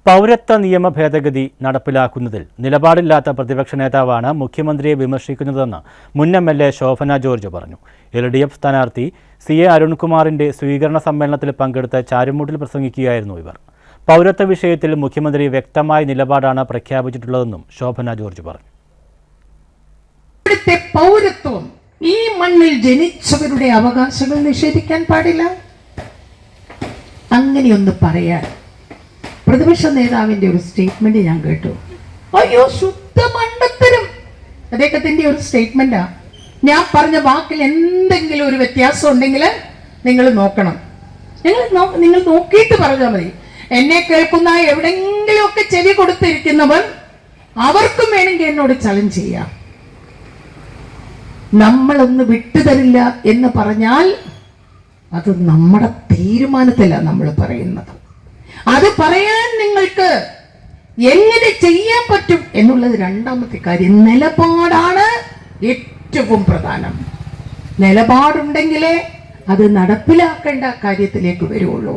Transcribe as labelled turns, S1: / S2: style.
S1: പൗരത്വ നിയമ ഭേദഗതി നടപ്പിലാക്കുന്നതിൽ നിലപാടില്ലാത്ത പ്രതിപക്ഷ നേതാവാണ് മുഖ്യമന്ത്രിയെ വിമർശിക്കുന്നതെന്ന് മുൻ എം.എൽ.എ. ശോഭന ജോർജ് പറഞ്ഞു. LDF സ്ഥാനാർത്ഥി CA അരുൺകുമാറിന്റെ സ്വീകരണ സമ്മേളനത്തിൽ പങ്കെടുത്ത ചാരുമൂട്ടിൽ പ്രസംഗിക്കുകയായിരുന്നു ഇവർ. പൗരത്വ വിഷയത്തിൽ മുഖ്യമന്ത്രി വ്യക്തമായ നിലപാടാണ് പ്രഖ്യാപിച്ചിട്ടുള്ളതെന്നും ശോഭന ജോർജ് പറഞ്ഞു.
S2: പൗരത്വം ഈ മണ്ണിൽ ജനിച്ചവരുടെ അവകാശങ്ങൾ നിഷേധിക്കാൻ പാടില്ല. അങ്ങനെയൊന്ന് പറയാൻ പ്രതിപക്ഷ നേതാവിന്റെ ഒരു സ്റ്റേറ്റ്മെന്റ് ഞാൻ കേട്ടു. അയ്യോ, ശുദ്ധ മണ്ടത്തരം. അദ്ദേഹത്തിന്റെ ഒരു സ്റ്റേറ്റ്മെന്റാ. ഞാൻ പറഞ്ഞ വാക്കിൽ എന്തെങ്കിലും ഒരു വ്യത്യാസം ഉണ്ടെങ്കിൽ നിങ്ങൾ നോക്കണം. നിങ്ങൾ നോക്കിയിട്ട് പറഞ്ഞാൽ മതി. എന്നെ കേൾക്കുന്ന എവിടെങ്കിലും ഒക്കെ ചെവി കൊടുത്തിരിക്കുന്നവർ അവർക്കും വേണമെങ്കിൽ എന്നോട് ചലഞ്ച് ചെയ്യാം. നമ്മളൊന്ന് വിട്ടുതരില്ല എന്ന് പറഞ്ഞാൽ അത് നമ്മുടെ തീരുമാനത്തിലാണ് നമ്മൾ പറയുന്നത്. അത് പറയാൻ നിങ്ങൾക്ക് എങ്ങനെ ചെയ്യാൻ പറ്റും എന്നുള്ളത് രണ്ടാമത്തെ കാര്യം. നിലപാടാണ് ഏറ്റവും പ്രധാനം. നിലപാടുണ്ടെങ്കിലേ അത് നടപ്പിലാക്കേണ്ട കാര്യത്തിലേക്ക് വരുള്ളൂ.